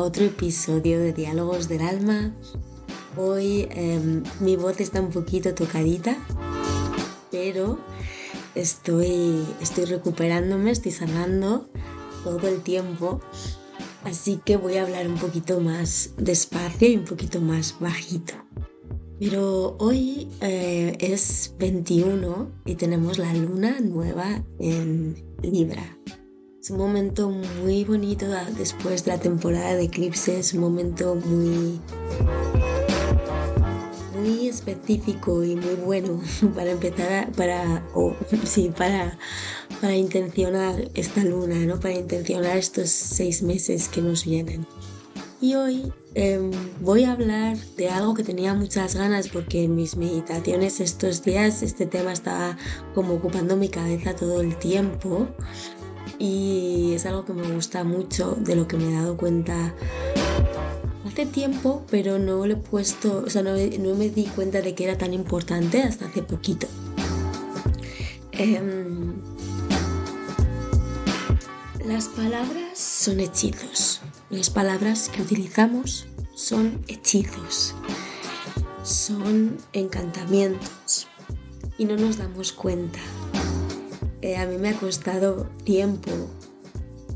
otro episodio de Diálogos del Alma. Hoy mi voz está un poquito tocadita, pero estoy recuperándome, estoy sanando todo el tiempo, así que voy a hablar un poquito más despacio y un poquito más bajito. Pero hoy es 21 y tenemos la luna nueva en Libra. Es un momento muy bonito después de la temporada de eclipses, un momento muy específico y muy bueno para empezar para intencionar esta luna, ¿no? Para intencionar estos 6 meses que nos vienen. Y hoy voy a hablar de algo que tenía muchas ganas porque en mis meditaciones estos días este tema estaba como ocupando mi cabeza todo el tiempo. Y es algo que me gusta mucho, de lo que me he dado cuenta hace tiempo, pero no le he puesto, no me di cuenta de que era tan importante hasta hace poquito. Las palabras son hechizos. Las palabras que utilizamos son hechizos. Son encantamientos. Y no nos damos cuenta. A mí me ha costado tiempo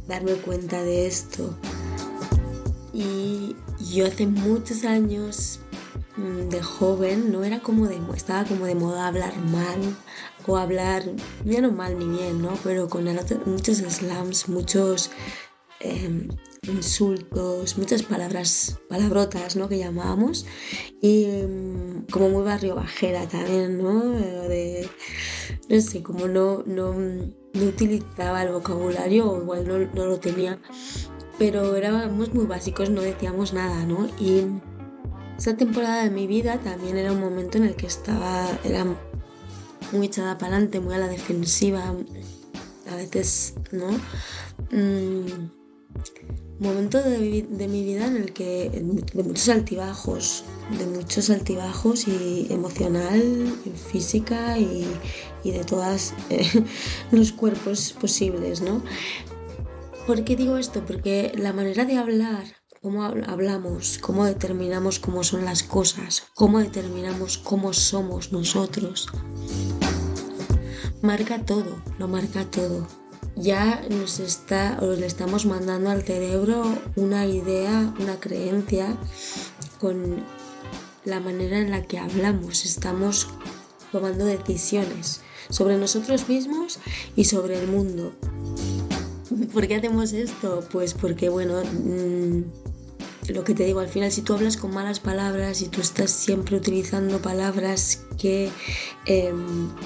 darme cuenta de esto y yo hace muchos años de joven estaba como de moda hablar mal o hablar, ya no mal ni bien, ¿no? Pero con muchos slams, muchos insultos, muchas palabrotas, ¿no? Que llamábamos y como muy barrio bajera también, ¿no? No sé, como no utilizaba el vocabulario o igual no lo tenía, pero éramos muy básicos, no decíamos nada, ¿no? Y esa temporada de mi vida también era un momento en el que era muy echada para adelante, muy a la defensiva, a veces, ¿no? Momento de mi vida en el que de muchos altibajos y emocional, y física y de todos los cuerpos posibles, ¿no? ¿Por qué digo esto? Porque la manera de hablar, cómo hablamos, cómo determinamos cómo son las cosas, cómo determinamos cómo somos nosotros, marca todo, lo marca todo. Ya le estamos mandando al cerebro una idea, una creencia con la manera en la que hablamos. Estamos tomando decisiones sobre nosotros mismos y sobre el mundo. ¿Por qué hacemos esto? Pues porque, bueno, lo que te digo, al final si tú hablas con malas palabras y tú estás siempre utilizando palabras que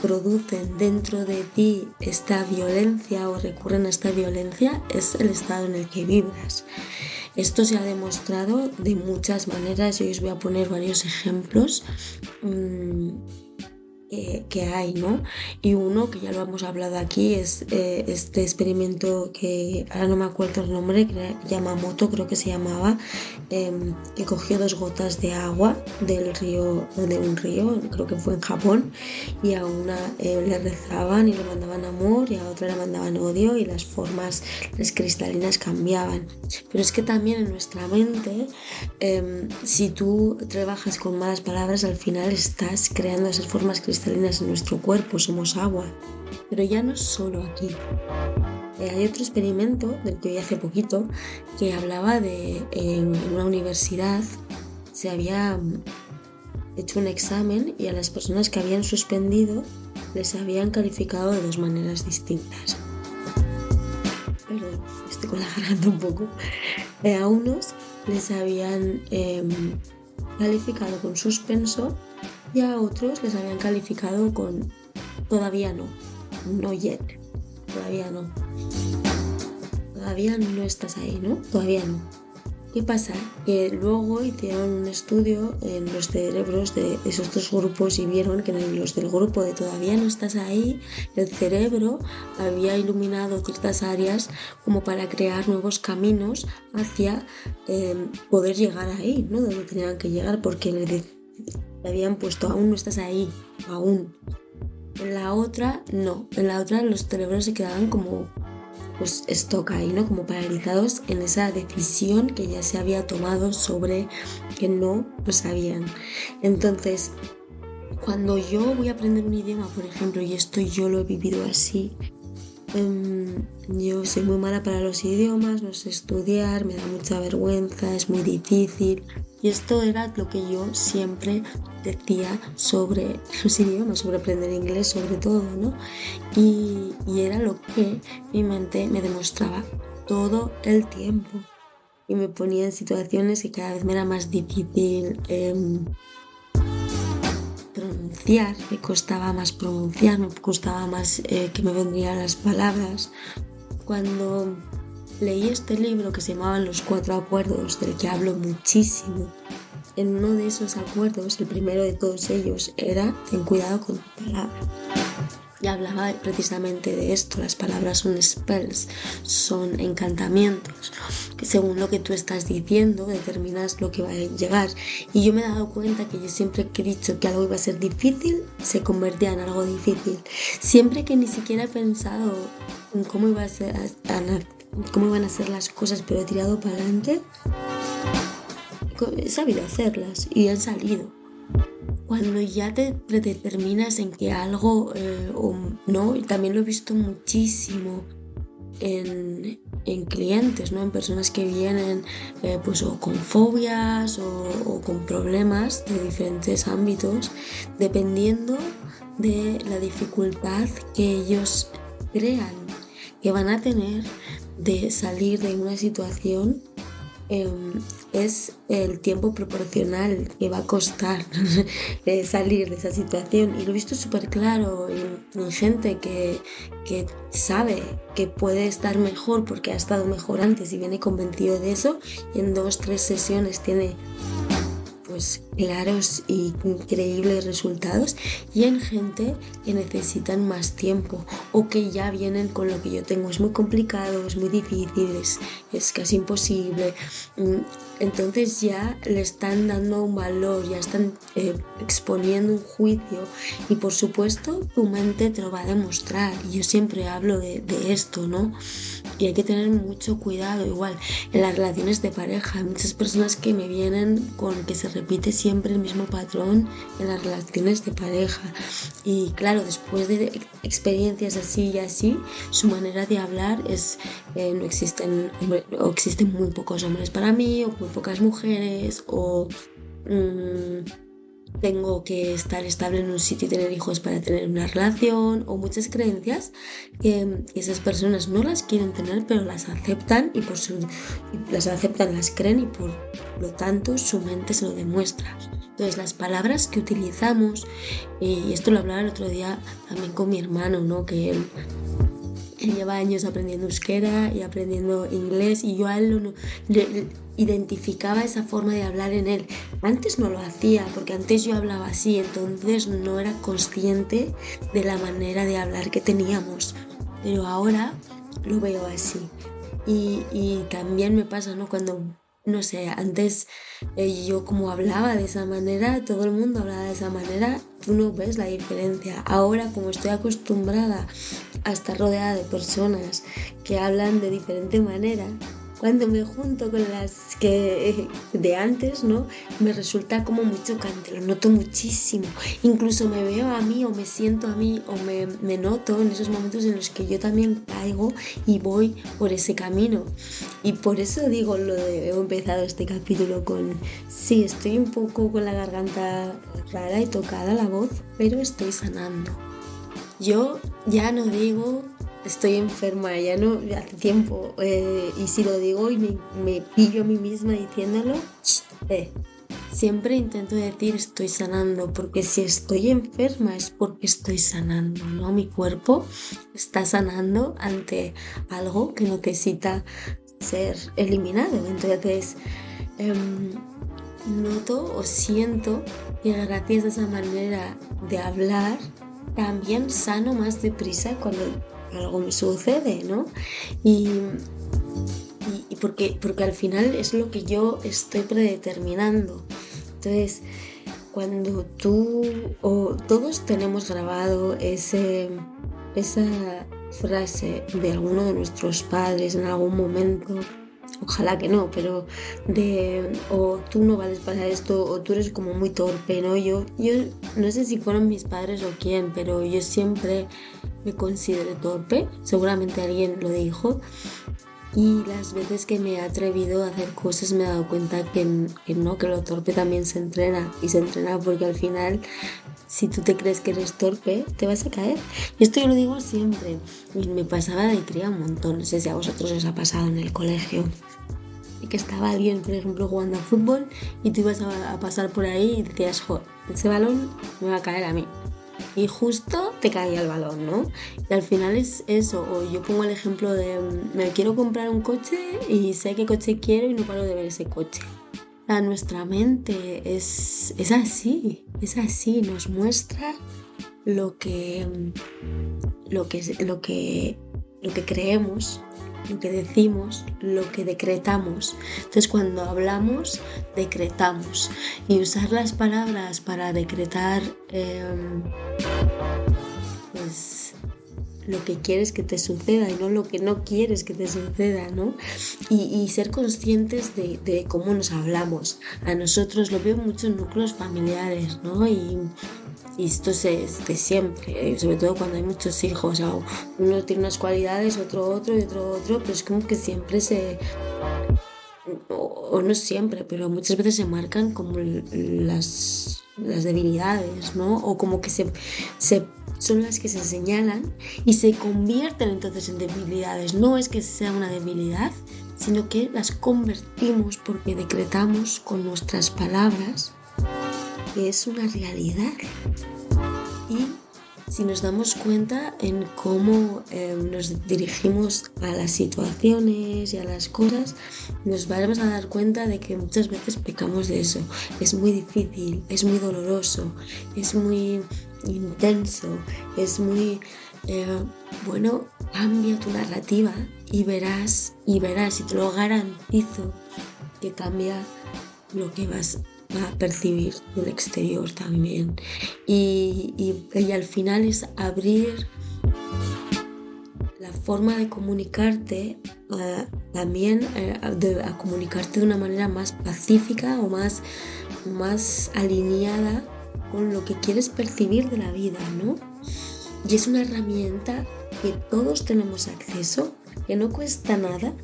producen dentro de ti esta violencia o recurren a esta violencia, es el estado en el que vibras. Esto se ha demostrado de muchas maneras y hoy os voy a poner varios ejemplos que hay, ¿no? Y uno que ya lo hemos hablado aquí es este experimento que ahora no me acuerdo el nombre, que Yamamoto creo que se llamaba, que cogió 2 gotas de agua de un río, creo que fue en Japón, y a una le rezaban y le mandaban amor y a otra le mandaban odio y las formas, las cristalinas cambiaban. Pero es que también en nuestra mente, si tú trabajas con malas palabras, al final estás creando esas formas cristalinas en nuestro cuerpo, somos agua. Pero ya no es solo aquí. Hay otro experimento del que vi hace poquito que hablaba de en una universidad se había hecho un examen y a las personas que habían suspendido les habían calificado de 2 maneras distintas. Perdón, estoy con la garganta un poco. A unos les habían calificado con suspenso y a otros les habían calificado con todavía no yet, todavía no estás ahí, ¿no? Todavía no. ¿Qué pasa? Que luego hicieron un estudio en los cerebros de esos 2 grupos y vieron que en los del grupo de todavía no estás ahí, el cerebro había iluminado ciertas áreas como para crear nuevos caminos hacia poder llegar ahí, ¿no? Donde tenían que llegar, porque le habían puesto aún no estás ahí, aún. En la otra no, en la otra los cerebros se quedaban como pues stock ahí, ¿no? Como paralizados en esa decisión que ya se había tomado sobre que no lo sabían. Entonces, cuando yo voy a aprender un idioma, por ejemplo, y esto yo lo he vivido así, yo soy muy mala para los idiomas, no sé estudiar, me da mucha vergüenza, es muy difícil. Y esto era lo que yo siempre decía sobre los idiomas, sobre aprender inglés sobre todo, ¿no? Y era lo que mi mente me demostraba todo el tiempo. Y me ponía en situaciones que cada vez me era más difícil pronunciar, me costaba más pronunciar, me costaba más que me vendrían las palabras. Cuando leí este libro que se llamaba Los Cuatro Acuerdos, del que hablo muchísimo, en uno de esos acuerdos, el primero de todos ellos era ten cuidado con tu palabra. Y hablaba precisamente de esto, las palabras son spells, son encantamientos, que según lo que tú estás diciendo determinas lo que va a llegar. Y yo me he dado cuenta que yo siempre que he dicho que algo iba a ser difícil, se convertía en algo difícil. Siempre que ni siquiera he pensado en cómo iban a ser las cosas, pero he tirado para adelante, he sabido hacerlas y han salido. Cuando ya te predeterminas en que algo o no, y también lo he visto muchísimo en clientes, ¿no? En personas que vienen pues o con fobias o con problemas de diferentes ámbitos, dependiendo de la dificultad que ellos crean que van a tener de salir de una situación. Es el tiempo proporcional que va a costar salir de esa situación, y lo he visto súper claro en gente que sabe que puede estar mejor porque ha estado mejor antes y viene convencido de eso, y en 2-3 sesiones tiene pues claros y increíbles resultados, y en gente que necesitan más tiempo o que ya vienen con lo que yo tengo, es muy complicado, es muy difícil, es casi imposible. Entonces ya le están dando un valor, ya están exponiendo un juicio, y por supuesto tu mente te lo va a demostrar, y yo siempre hablo de esto, ¿no? Y hay que tener mucho cuidado. Igual en las relaciones de pareja, hay muchas personas que me vienen con que se repite siempre el mismo patrón en las relaciones de pareja, y claro, después de experiencias así y así, su manera de hablar es no existen, o existen muy pocos hombres para mí, o muy pocas mujeres, o tengo que estar estable en un sitio y tener hijos para tener una relación, o muchas creencias que esas personas no las quieren tener, pero las aceptan, y las aceptan, las creen, y por lo tanto su mente se lo demuestra. Entonces las palabras que utilizamos, y esto lo hablaba el otro día también con mi hermano, ¿no? Que él lleva años aprendiendo euskera y aprendiendo inglés, y yo a él le identificaba esa forma de hablar en él. Antes no lo hacía porque antes yo hablaba así, entonces no era consciente de la manera de hablar que teníamos, pero ahora lo veo así. Y también me pasa, ¿no? Cuando, no sé, antes yo como hablaba de esa manera, todo el mundo hablaba de esa manera, tú no ves la diferencia. Ahora, como estoy acostumbrada a estar rodeada de personas que hablan de diferente manera, cuando me junto con las que de antes, ¿no? Me resulta como muy chocante, lo noto muchísimo. Incluso me veo a mí, o me siento a mí, o me noto en esos momentos en los que yo también caigo y voy por ese camino. Y por eso digo he empezado este capítulo con, sí, estoy un poco con la garganta rara y tocada la voz, pero estoy sanando. Yo ya no digo estoy enferma, ya no, hace tiempo, y si lo digo y me pillo a mí misma diciéndolo, siempre intento decir estoy sanando, porque si estoy enferma es porque estoy sanando, ¿no? Mi cuerpo está sanando ante algo que necesita ser eliminado. Entonces noto o siento que gracias a esa manera de hablar también sano más deprisa cuando algo me sucede, ¿no? Y porque al final es lo que yo estoy predeterminando. Entonces, cuando tú o todos tenemos grabado esa frase de alguno de nuestros padres en algún momento, ojalá que no, pero o tú no vales para esto, o tú eres como muy torpe, ¿no? Yo no sé si fueron mis padres o quién, pero yo siempre me considero torpe, seguramente alguien lo dijo, y las veces que me he atrevido a hacer cosas me he dado cuenta que no, que lo torpe también se entrena, y se entrena porque al final, si tú te crees que eres torpe, te vas a caer. Y esto yo lo digo siempre, y me pasaba de cría un montón, no sé si a vosotros os ha pasado en el colegio, y que estaba alguien, por ejemplo, jugando a fútbol, y tú ibas a pasar por ahí y decías, joder, ese balón me va a caer a mí. Y justo te caía el balón, ¿no? Y al final es eso, o yo pongo el ejemplo de me quiero comprar un coche y sé qué coche quiero y no paro de ver ese coche. Nuestra mente es así, nos muestra lo que creemos, lo que decimos, lo que decretamos. Entonces, cuando hablamos, decretamos. Y usar las palabras para decretar pues lo que quieres que te suceda y no lo que no quieres que te suceda, ¿no? Y ser conscientes de cómo nos hablamos. A nosotros lo veo mucho en núcleos familiares, ¿no? Y esto es de siempre, sobre todo cuando hay muchos hijos, o uno tiene unas cualidades, otro y otro, pero es como que siempre o no siempre, pero muchas veces se marcan como las debilidades, ¿no? O como que son las que se señalan y se convierten entonces en debilidades. No es que sea una debilidad, sino que las convertimos porque decretamos con nuestras palabras que es una realidad. Y si nos damos cuenta en cómo nos dirigimos a las situaciones y a las cosas, nos vamos a dar cuenta de que muchas veces pecamos de eso. Es muy difícil, es muy doloroso, es muy intenso, es muy... cambia tu narrativa y verás, y te lo garantizo, que cambia lo que vas a percibir del exterior también. Y al final es abrir la forma de comunicarte, también a comunicarte de una manera más pacífica o más alineada con lo que quieres percibir de la vida, ¿no? Y es una herramienta que todos tenemos acceso, que no cuesta nada,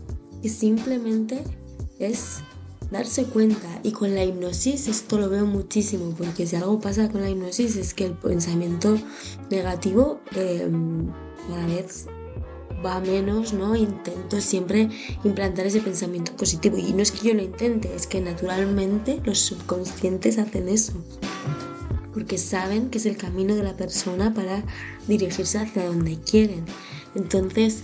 que simplemente es darse cuenta. Y con la hipnosis esto lo veo muchísimo, porque si algo pasa con la hipnosis es que el pensamiento negativo cada vez va menos, ¿no? Intento siempre implantar ese pensamiento positivo, y no es que yo lo intente, es que naturalmente los subconscientes hacen eso, porque saben que es el camino de la persona para dirigirse hacia donde quieren. Entonces,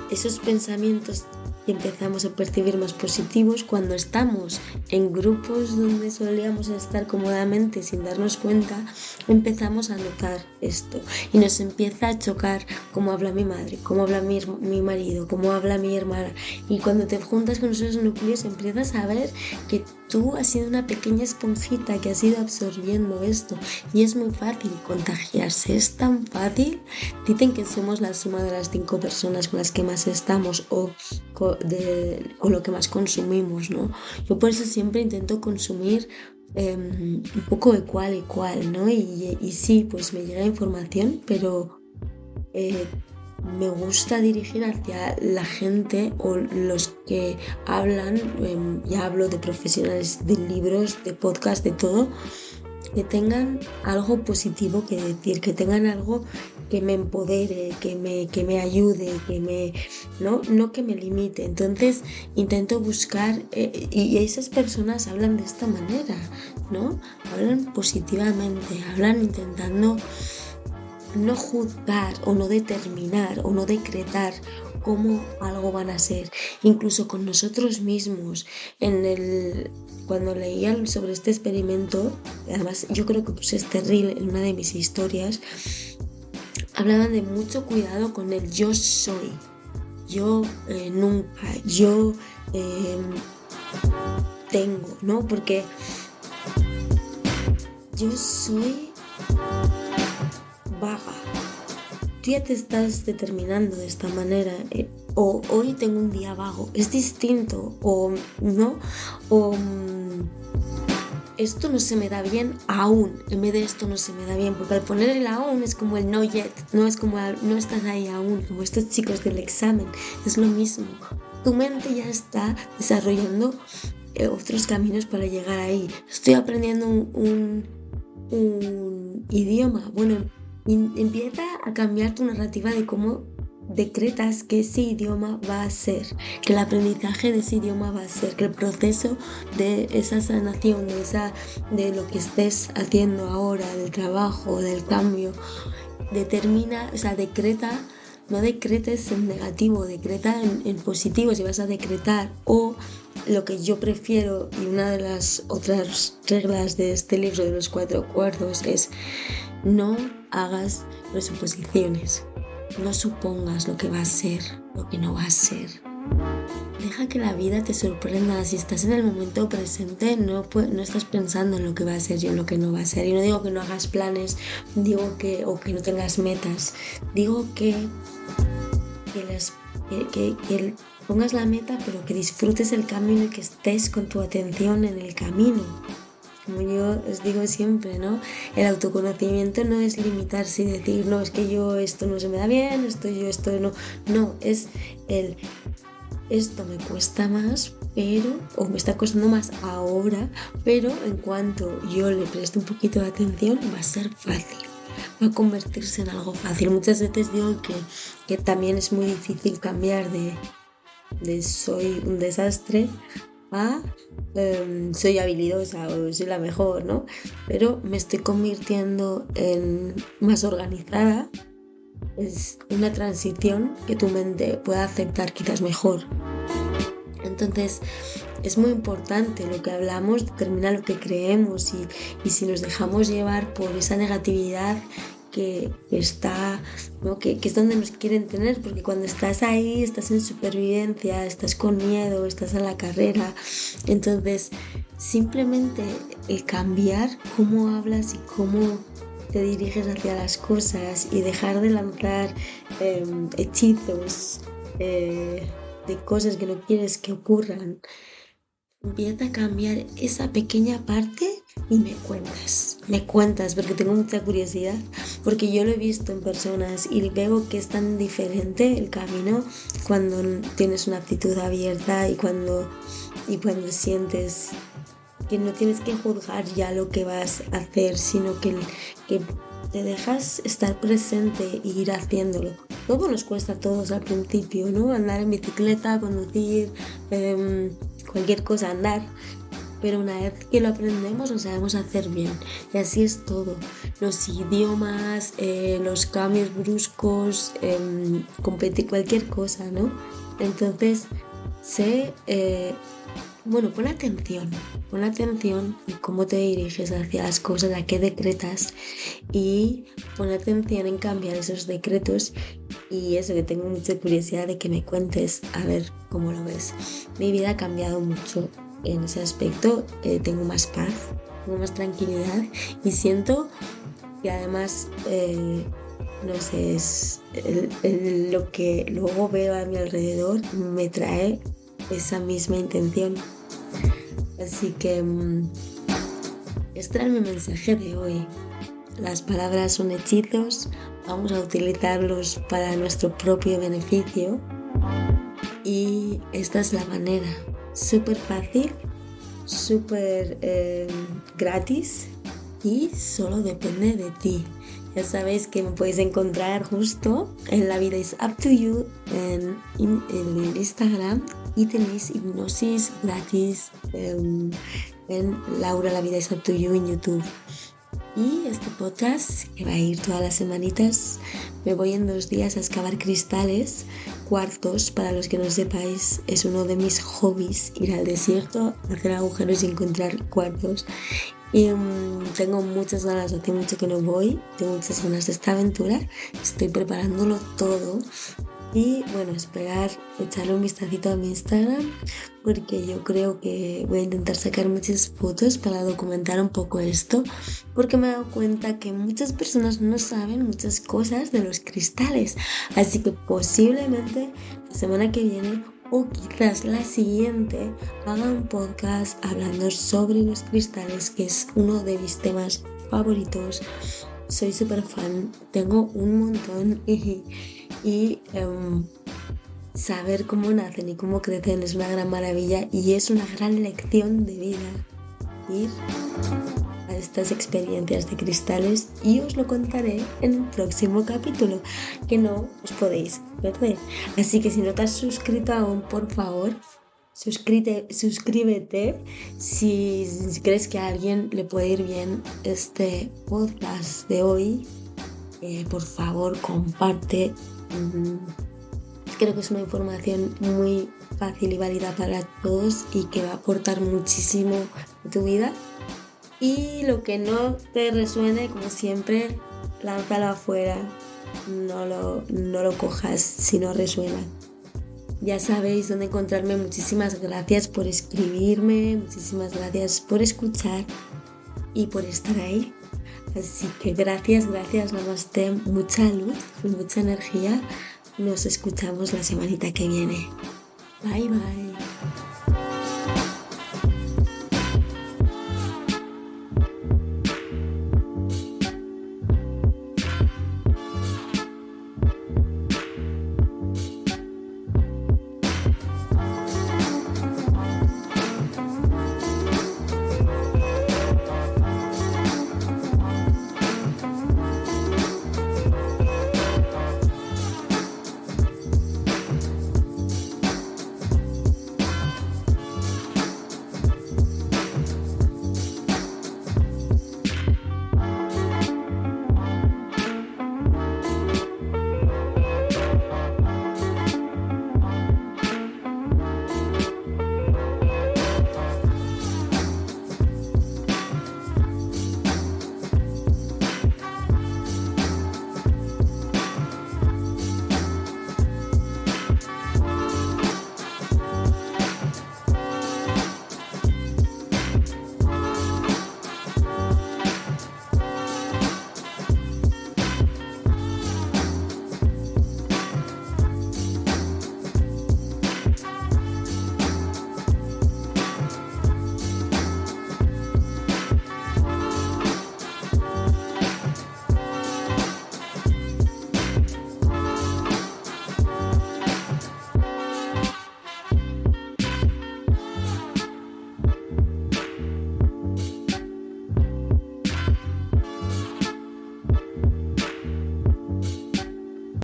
esos pensamientos que empezamos a percibir más positivos, cuando estamos en grupos donde solíamos estar cómodamente sin darnos cuenta, empezamos a notar esto y nos empieza a chocar cómo habla mi madre, cómo habla mi marido, cómo habla mi hermana. Y cuando te juntas con esos núcleos empiezas a ver que tú has sido una pequeña esponjita que has ido absorbiendo esto, y es muy fácil contagiarse, es tan fácil. Dicen que somos la suma de las 5 personas con las que más estamos o con lo que más consumimos, ¿no? Yo por eso siempre intento consumir un poco de cual y cual, ¿no? Y sí, pues me llega información, pero me gusta dirigir hacia la gente o los que hablan, ya hablo de profesionales de libros, de podcast, de todo, que tengan algo positivo que decir, que tengan algo que me empodere, que me ayude, no que me limite. Entonces intento buscar, y esas personas hablan de esta manera, ¿no? Hablan positivamente, hablan intentando no juzgar o no determinar o no decretar cómo algo van a ser, incluso con nosotros mismos. Cuando leía sobre este experimento, además yo creo que puse este reel en una de mis historias, hablaban de mucho cuidado con el yo soy, yo nunca, yo tengo, ¿no? Porque yo soy vaga, tú ya te estás determinando de esta manera, o hoy tengo un día vago, es distinto, o no, o esto no se me da bien aún, en vez de esto no se me da bien, porque al poner el aún es como el no yet, no es como no estás ahí aún, como estos chicos del examen, es lo mismo. Tu mente ya está desarrollando otros caminos para llegar ahí. Estoy aprendiendo un idioma. Bueno, empieza a cambiar tu narrativa de cómo decretas que ese idioma va a ser, que el aprendizaje de ese idioma va a ser, que el proceso de esa sanación, de lo que estés haciendo ahora, del trabajo, del cambio, determina, o sea, decreta. No decretes en negativo, decreta en positivo si vas a decretar. O lo que yo prefiero, y una de las otras reglas de este libro de los 4 acuerdos es: no hagas presuposiciones, no supongas lo que va a ser, lo que no va a ser. Deja que la vida te sorprenda. Si estás en el momento presente, no estás pensando en lo que va a ser y en lo que no va a ser. Y no digo que no hagas planes, digo que no tengas metas, digo que pongas la meta, pero que disfrutes el camino y que estés con tu atención en el camino. Como yo os digo siempre, ¿no? El autoconocimiento no es limitarse y decir, no, es que yo esto no se me da bien, esto no. No, es esto me cuesta más, o me está costando más ahora, pero en cuanto yo le preste un poquito de atención, va a ser fácil. Va a convertirse en algo fácil. Muchas veces digo que también es muy difícil cambiar de soy un desastre a soy habilidosa o soy la mejor, ¿no? Pero me estoy convirtiendo en más organizada. Es una transición que tu mente pueda aceptar quizás mejor. Entonces es muy importante lo que hablamos, determina lo que creemos y si nos dejamos llevar por esa negatividad que está, ¿no? que es donde nos quieren tener, porque cuando estás ahí, estás en supervivencia, estás con miedo, estás en la carrera. Entonces simplemente el cambiar cómo hablas y cómo te diriges hacia las cosas y dejar de lanzar hechizos de cosas que no quieres que ocurran, empieza a cambiar esa pequeña parte y me cuentas porque tengo mucha curiosidad, porque yo lo he visto en personas y veo que es tan diferente el camino cuando tienes una actitud abierta y cuando sientes que no tienes que juzgar ya lo que vas a hacer, sino que te dejas estar presente e ir haciéndolo. Todo nos cuesta a todos al principio, ¿no? Andar en bicicleta, conducir, cualquier cosa, andar. Pero una vez que lo aprendemos lo sabemos hacer bien. Y así es todo. Los idiomas, los cambios bruscos, competir, cualquier cosa, ¿no? Entonces, pon atención en cómo te diriges hacia las cosas, a qué decretas, y pon atención en cambiar esos decretos. Y eso, que tengo mucha curiosidad de que me cuentes a ver cómo lo ves. Mi vida ha cambiado mucho en ese aspecto, tengo más paz, tengo más tranquilidad y siento que además, no sé, es lo que luego veo a mi alrededor me trae esa misma intención. Así que este era mi mensaje de hoy. Las palabras son hechizos, vamos a utilizarlos para nuestro propio beneficio y esta es la manera. Súper fácil, súper gratis y solo depende de ti. Ya sabéis que me podéis encontrar justo en La Vida is Up to You en el Instagram, y tenéis hipnosis gratis en Laura La Vida is Up to You en YouTube. Y este podcast, que va a ir todas las semanitas, me voy en 2 días a excavar cristales, cuarzos. Para los que no sepáis, es uno de mis hobbies, ir al desierto, hacer agujeros y encontrar cuarzos. Y tengo muchas ganas, hace mucho que no voy, tengo muchas ganas de esta aventura, estoy preparándolo todo Y bueno, esperar, echarle un vistacito a mi Instagram, porque yo creo que voy a intentar sacar muchas fotos para documentar un poco esto, porque me he dado cuenta que muchas personas no saben muchas cosas de los cristales. Así que posiblemente la semana que viene o quizás la siguiente haga un podcast hablando sobre los cristales, que es uno de mis temas favoritos. Soy súper fan, tengo un montón y saber cómo nacen y cómo crecen es una gran maravilla y es una gran lección de vida ir a estas experiencias de cristales, y os lo contaré en el próximo capítulo, que no os podéis perder. Así que si no te has suscrito aún, por favor, suscríbete si crees que a alguien le puede ir bien este podcast de hoy. Por favor, comparte. Creo que es una información muy fácil y válida para todos y que va a aportar muchísimo a tu vida. Y lo que no te resuene, como siempre, lánzalo afuera. No lo cojas si no resuena. Ya sabéis dónde encontrarme. Muchísimas gracias por escribirme, muchísimas gracias por escuchar y por estar ahí. Así que gracias, namaste, mucha luz y mucha energía. Nos escuchamos la semanita que viene. Bye, bye.